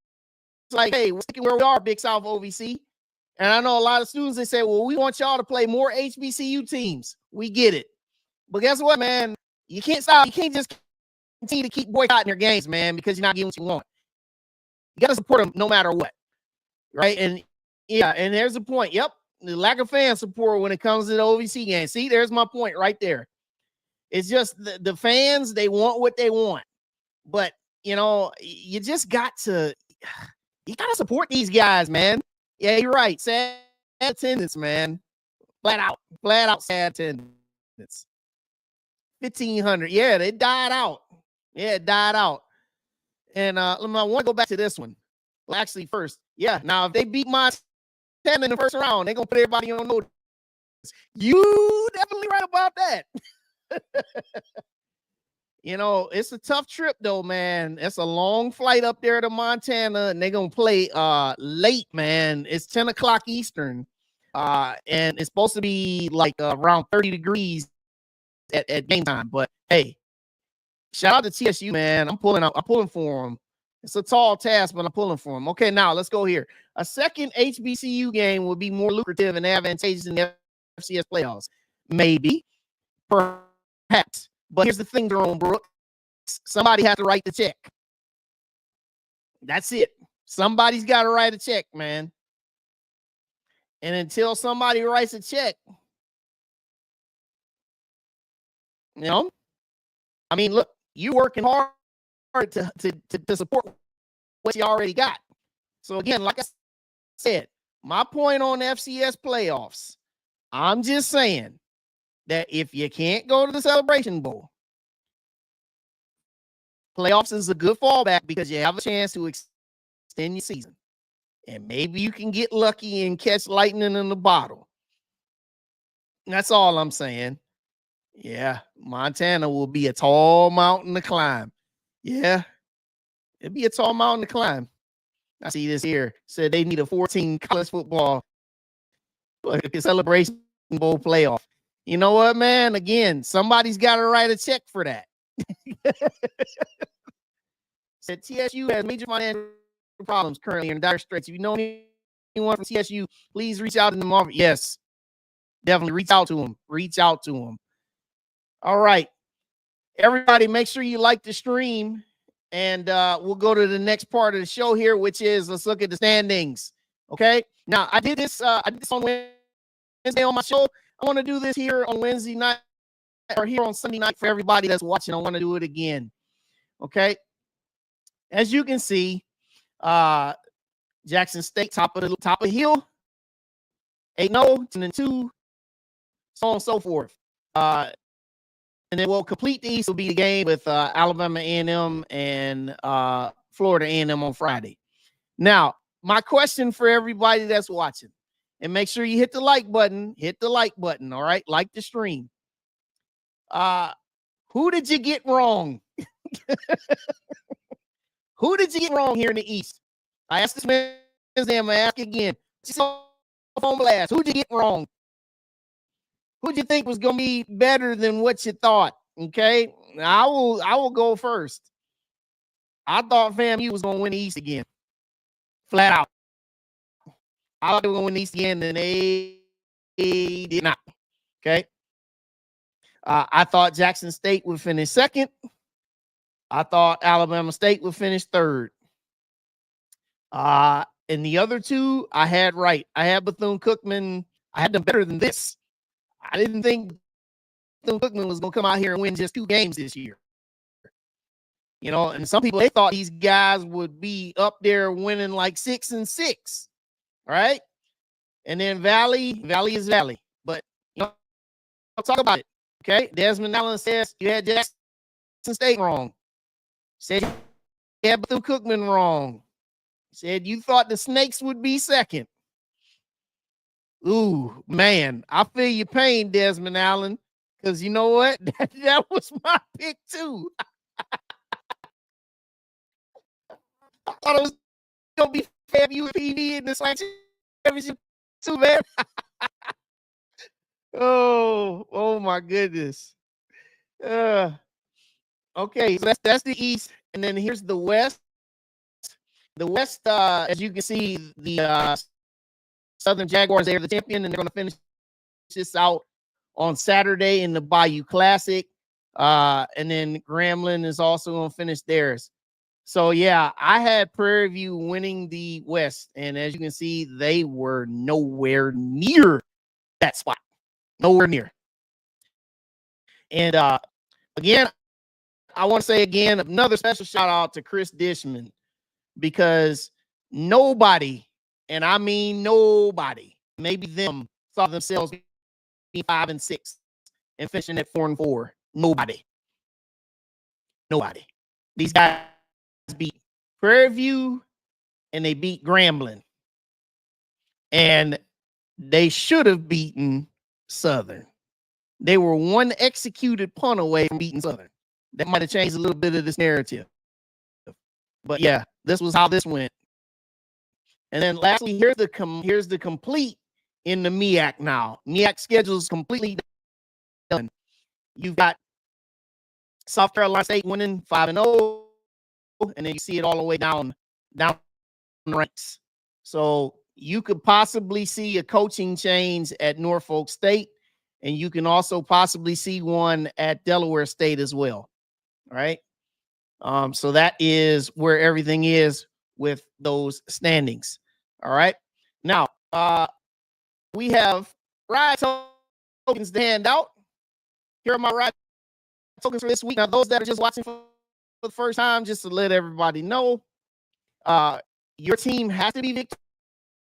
like, hey, we're sticking where we are, Big South OVC. And I know a lot of students, they say, well, we want y'all to play more HBCU teams. We get it. But guess what, man? You can't stop. You can't just continue to keep boycotting your games, man, because you're not getting what you want. You got to support them no matter what. Right? And yeah, and there's the point. Yep. The lack of fan support when it comes to the OVC game. See, there's my point right there. It's just the fans, they want what they want. But, you know, you got to support these guys, man. Yeah, you're right. Sad attendance, man. Flat out sad attendance. 1,500. Yeah, they died out. Yeah, it died out. And I want to go back to this one. Well, actually, first, yeah. Now, if they beat Montana in the first round, they're gonna put everybody on notice. You definitely right about that. You know, it's a tough trip though, man. It's a long flight up there to Montana, and they're gonna play late, man. It's 10 o'clock Eastern, and it's supposed to be like around 30 degrees at game time. But hey, shout out to TSU, man. I'm pulling for them. It's a tall task, but I'm pulling for them. Okay, now let's go here. A second HBCU game would be more lucrative and advantageous in the FCS playoffs. Maybe, perhaps. But here's the thing, Jerome Brooks. Somebody has to write the check. That's it. Somebody's got to write a check, man. And until somebody writes a check, you know, I mean, look, you working hard to support what you already got. So again, like I said, my point on FCS playoffs, I'm just saying that if you can't go to the Celebration Bowl, playoffs is a good fallback because you have a chance to extend your season. And maybe you can get lucky and catch lightning in the bottle. That's all I'm saying. Yeah, Montana will be a tall mountain to climb. Yeah, it'd be a tall mountain to climb. I see this here. Said they need a 14 college football Celebration Bowl playoff. You know what, man? Again, somebody's got to write a check for that. Said TSU has major financial problems currently in dire straits. If you know anyone from TSU, please reach out to them. Yes, definitely reach out to them. Reach out to them. All right. Everybody, make sure you like the stream, and we'll go to the next part of the show here, which is let's look at the standings. Okay. Now, I did this on Wednesday on my show. I want to do this here on Wednesday night or here on Sunday night for everybody that's watching. I want to do it again. Okay. As you can see, Jackson State top of the hill, 8-0, 10-2, so on and so forth. And then we'll complete the East will be the game with Alabama A&M and Florida A&M on Friday. Now, my question for everybody that's watching, and make sure you hit the like button. Hit the like button, all right? Like the stream. Who did you get wrong? Who did you get wrong here in the East? I asked this Wednesday, I'm going to ask again. On blast. Who did you get wrong? who'd you think was going to be better than what you thought? Okay, I will go first. I thought FAMU was going to win the East again, flat out. I thought they were going to win the East again, and they did not. Okay, I thought Jackson State would finish second. I thought Alabama State would finish third. And the other two, I had right. I had Bethune-Cookman. I had them better than this. I didn't think Bethune-Cookman was going to come out here and win just 2 games this year. You know, and some people, they thought these guys would be up there winning like 6-6. Right? And then Valley is Valley. But, you know, I'll talk about it. Okay? Desmond Allen says you had Jackson State wrong. Said you had Bethune-Cookman wrong. Said you thought the Snakes would be second. Ooh, man, I feel your pain, Desmond Allen, because you know what? That was my pick too. I thought it was gonna be FAMU and PD in this championship too, man. oh my goodness. Okay, so that's the East, and then here's the West. The West, as you can see, the Southern Jaguars, they're the champion, and they're going to finish this out on Saturday in the Bayou Classic. And then Grambling is also going to finish theirs. So, yeah, I had Prairie View winning the West, and as you can see, they were nowhere near that spot. Nowhere near. And, again, I want to say again, another special shout out to Chris Dishman, because nobody, and I mean nobody, maybe them, saw themselves being 5-6 and finishing at 4-4. Nobody. These guys beat Prairie View and they beat Grambling. And they should have beaten Southern. They were one executed punt away from beating Southern. That might have changed a little bit of this narrative. But yeah, this was how this went. And then lastly, here's the complete in the MEAC now. MEAC schedule is completely done. You've got South Carolina State winning 5-0, and then you see it all the way down the ranks. So you could possibly see a coaching change at Norfolk State, and you can also possibly see one at Delaware State as well. All right. So that is where everything is with those standings. All right. Now, we have ride tokens to hand out. Here are my ride tokens for this week. Now, those that are just watching for the first time, just to let everybody know, your team has to be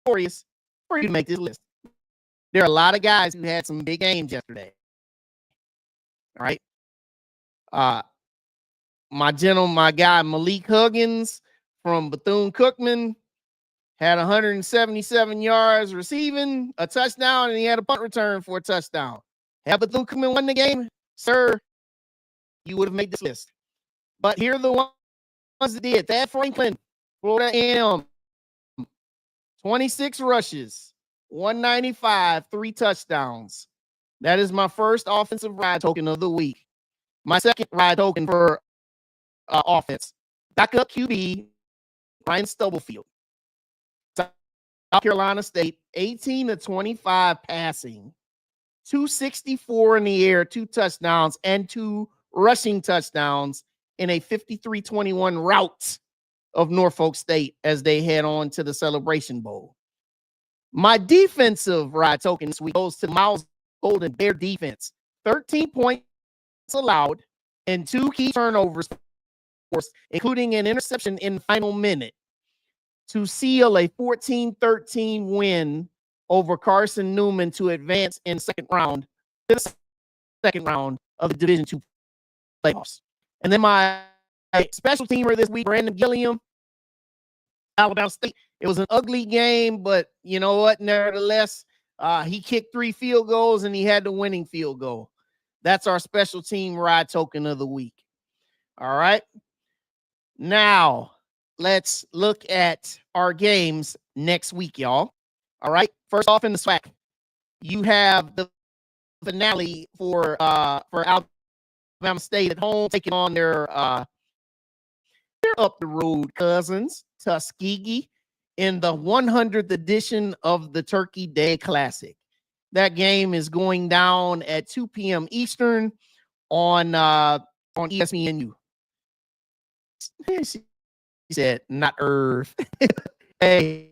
victorious for you to make this list. There are a lot of guys who had some big games yesterday. All right. My guy Malik Huggins from Bethune-Cookman had 177 yards receiving, a touchdown, and he had a punt return for a touchdown. Had Bethune-Cookman won the game, sir, you would have made this list. But here are the ones that did. Thad Franklin, Florida A&M, 26 rushes, 195, 3 touchdowns. That is my first offensive ride token of the week. My second ride token for offense. Backup QB, Ryan Stubblefield. South Carolina State, 18-25 passing, 264 in the air, 2 touchdowns, and 2 rushing touchdowns in a 53-21 rout of Norfolk State as they head on to the Celebration Bowl. My defensive ride token this week goes to Miles Golden, their defense. 13 points allowed and 2 key turnovers, including an interception in the final minute, to seal a 14-13 win over Carson Newman to advance in the second round of the Division II playoffs. And then my special teamer this week, Brandon Gilliam, Alabama State. It was an ugly game, but you know what? Nevertheless, he kicked 3 field goals and he had the winning field goal. That's our special team ride token of the week. All right. Now, let's look at our games next week, y'all. All right. First off, in the SWAC, you have the finale for Alabama State at home, taking on their up the road cousins, Tuskegee, in the 100th edition of the Turkey Day Classic. That game is going down at 2 p.m. Eastern on ESPNU. She said, not Irv. Hey,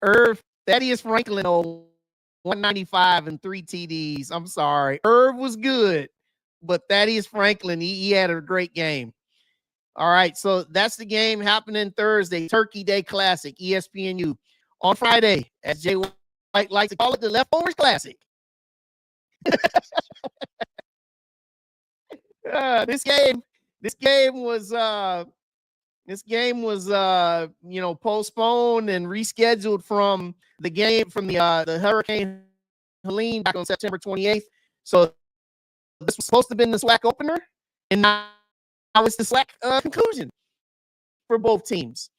Irv, Thaddeus Franklin, 195 and 3 TDs. I'm sorry. Irv was good, but Thaddeus Franklin, he had a great game. All right, so that's the game happening Thursday, Turkey Day Classic, ESPNU. On Friday, as Jay White likes to call it, the Leftovers Classic. This game was postponed and rescheduled from the game from the Hurricane Helene back on September 28th. So this was supposed to have been the SWAC opener, and now it's the SWAC conclusion for both teams.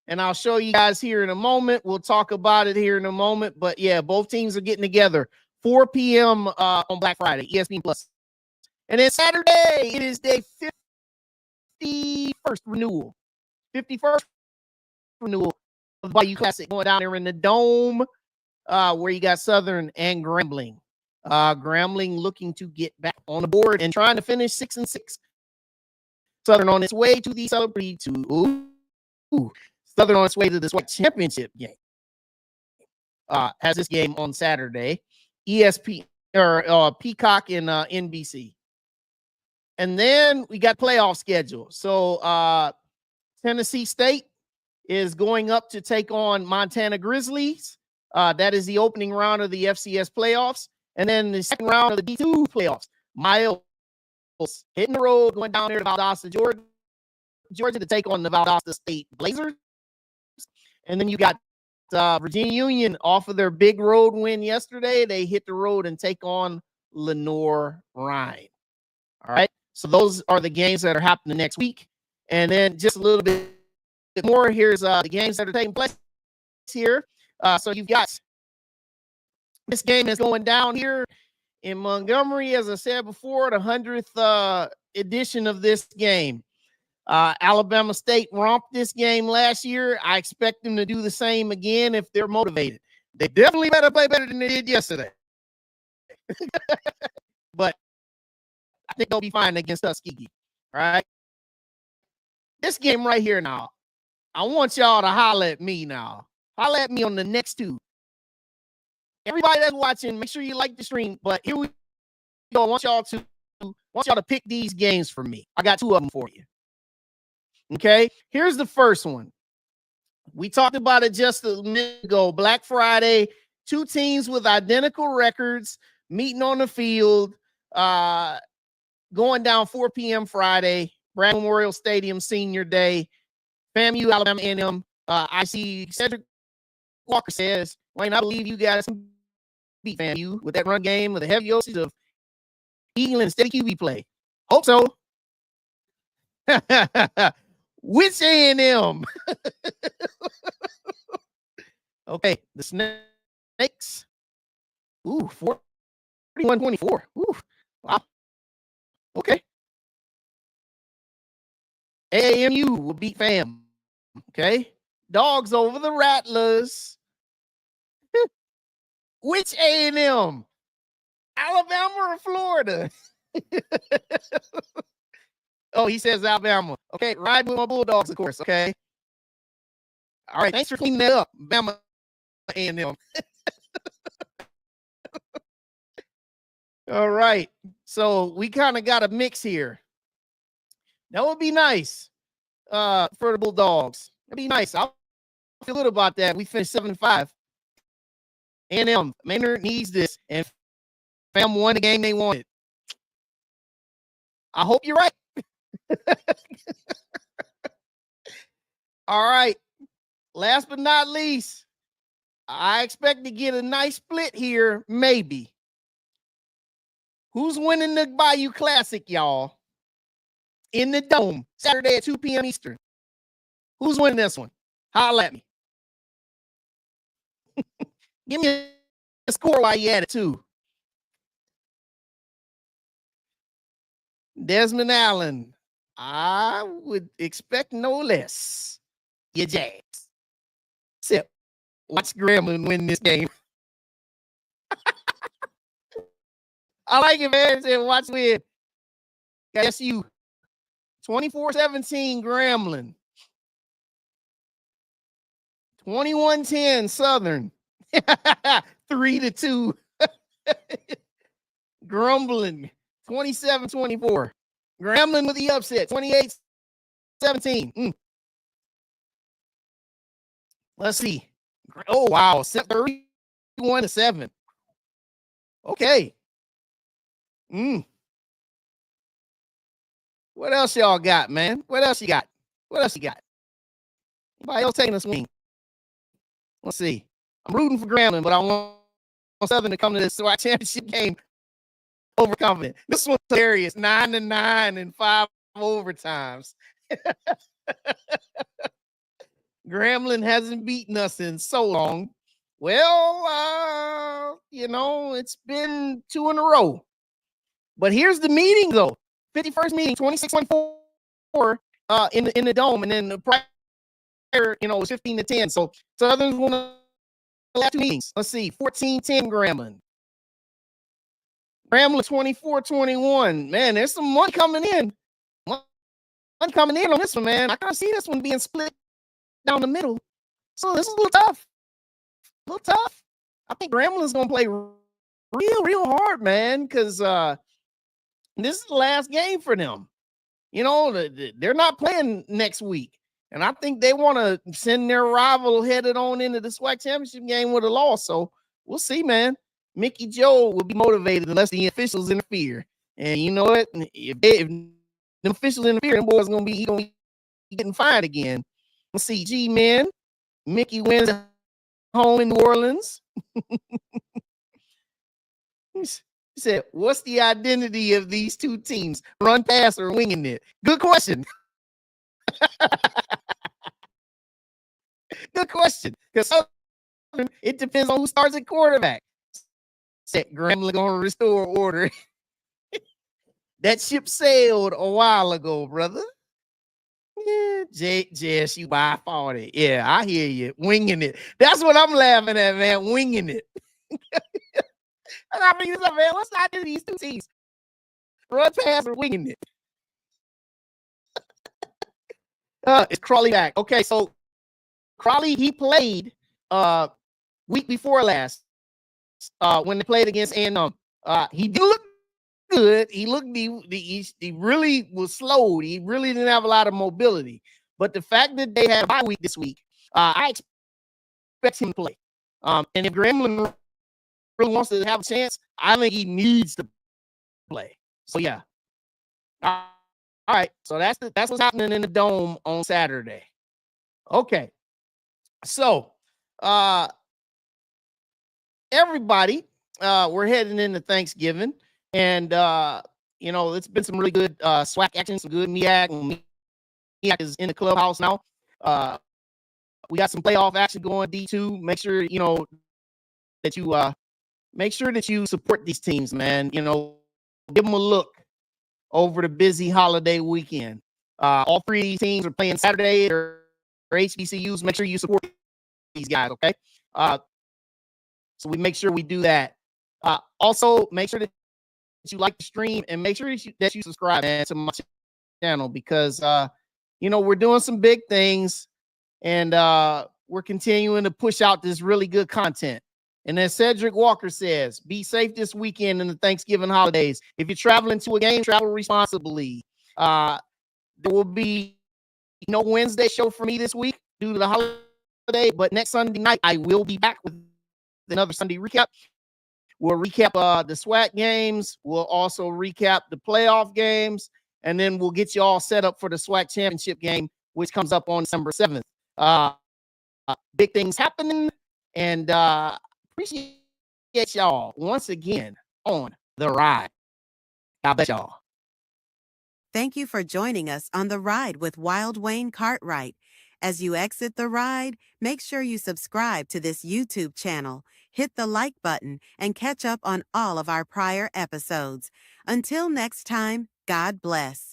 And I'll show you guys here in a moment. We'll talk about it here in a moment. But yeah, both teams are getting together 4 p.m. On Black Friday, ESPN Plus. And then Saturday, it is day 51st renewal. 51st renewal of the Bayou Classic going down there in the Dome, where you got Southern and Grambling. Grambling looking to get back on the board and trying to finish 6-6. Southern on its way to the Southern on its way to the SWAC championship game. Has this game on Saturday. ESP or Peacock and NBC. And then we got playoff schedule. So Tennessee State is going up to take on Montana Grizzlies. That is the opening round of the FCS playoffs. And then the second round of the D2 playoffs. Miles hitting the road, going down there to Valdosta, Georgia to take on the Valdosta State Blazers. And then you got Virginia Union off of their big road win yesterday. They hit the road and take on Lenore-Rhine. All right. So those are the games that are happening next week. And then just a little bit more. Here's the games that are taking place here. So you've got this game is going down here in Montgomery, as I said before, the 100th edition of this game. Alabama State romped this game last year. I expect them to do the same again if they're motivated. They definitely better play better than they did yesterday. But I think they'll be fine against Tuskegee. All right. This game right here now, I want y'all to holler at me now. Holler at me on the next two. Everybody that's watching, make sure you like the stream. But here we go. I want y'all to pick these games for me. I got two of them for you. Okay, here's the first one. We talked about it just a minute ago. Black Friday, two teams with identical records meeting on the field, going down 4 p.m. Friday, Brad Memorial Stadium, Senior Day. FAMU, Alabama A&M. I see Cedric Walker says, Wayne, I believe you guys can beat FAMU with that run game with the heavy dosage of Eagle and steady QB play. Hope so. Which A&M? Okay, the Snakes. Ooh, 41-24. Ooh, wow. Okay. AAMU will beat FAM. Okay. Dogs over the Rattlers. Which A&M? Alabama or Florida? Oh, he says Alabama. Okay, ride with my Bulldogs, of course. Okay. All right, thanks for cleaning that up. Bama A&M. All right, so we kind of got a mix here. That would be nice for the Bulldogs. That'd be nice. I'll feel good about that. We finished 7-5. A&M, Maynard needs this, and FAM won the game they wanted. I hope you're right. All right. Last but not least, I expect to get a nice split here, maybe. Who's winning the Bayou Classic, y'all? In the Dome, Saturday at 2 p.m. Eastern. Who's winning this one? Holla at me. Give me score while you at it, too. Desmond Allen, I would expect no less. Your Jags. Except watch Gremlin win this game. I like it, man. Say, watch win. Guess you 24-17 Gremlin. 21-10 Southern. 3-2. Grumbling. 27-24. Gremlin with the upset. 28-17. Let's see. Oh, wow. 31-7. Okay. What else y'all got, man? What else you got? Anybody else taking a swing? Let's see. I'm rooting for Gremlin, but I want Southern to come to this SWAC championship game overconfident. This one's hilarious. 9-9 and 5 overtimes. Gremlin hasn't beaten us in so long. Well, it's been 2 in a row. But here's the meeting, though. 51st meeting, 26-24 in the dome, and then the prior, was 15-10. So Southern's won the last 2 meetings. Let's see, 14-10 Gremlin. Gremlin 24-21. Man, there's some money coming in. Money coming in on this one, man. I can't see this one being split down the middle. So this is a little tough. I think Gremlin's gonna play real hard, man, because this is the last game for them. They're not playing next week. And I think they want to send their rival headed on into the SWAC championship game with a loss. So we'll see, man. Mickey Joe will be motivated unless the officials interfere. And you know what? If the officials interfere, them boys gonna be getting fined again. Let's see, G-Men. Mickey wins at home in New Orleans. He said, what's the identity of these two teams? Run, pass, or winging it? Good question. Good question. Because it depends on who starts at quarterback. Said Gremlin gonna restore order. That ship sailed a while ago, brother. Yeah, JSU by 40. Yeah, I hear you. Winging it. That's what I'm laughing at, man. Winging it. I mean, man, let's not do these two teams. Run, pass, or winging it. It's Crawley back. Okay, so Crawley, he played week before last when they played against A&M. He did look good. He really was slowed. He really didn't have a lot of mobility. But the fact that they had a bye week this week, I expect him to play. And if Gremlin really wants to have a chance, I think he needs to play. So yeah. All right. So that's what's happening in the dome on Saturday. Okay. So everybody, we're heading into Thanksgiving, and it's been some really good SWAC action, some good MEAC. MEAC is in the clubhouse now. We got some playoff action going, D2. Make sure that you support these teams, man. Give them a look over the busy holiday weekend. All 3 of these teams are playing Saturday or HBCUs. Make sure you support these guys, okay? So we make sure we do that. Also, make sure that you like the stream and make sure that you subscribe, man, to my channel because, we're doing some big things and we're continuing to push out this really good content. And as Cedric Walker says, be safe this weekend in the Thanksgiving holidays. If you're traveling to a game, travel responsibly. There will be no Wednesday show for me this week due to the holiday, but next Sunday night, I will be back with another Sunday recap. We'll recap the SWAC games. We'll also recap the playoff games, and then we'll get you all set up for the SWAC championship game, which comes up on December 7th. Big things happening, and appreciate y'all once again on The Ride. God bless y'all. Thank you for joining us on The Ride with Wild Wayne Cartwright. As you exit the ride, make sure you subscribe to this YouTube channel, hit the like button, and catch up on all of our prior episodes. Until next time, God bless.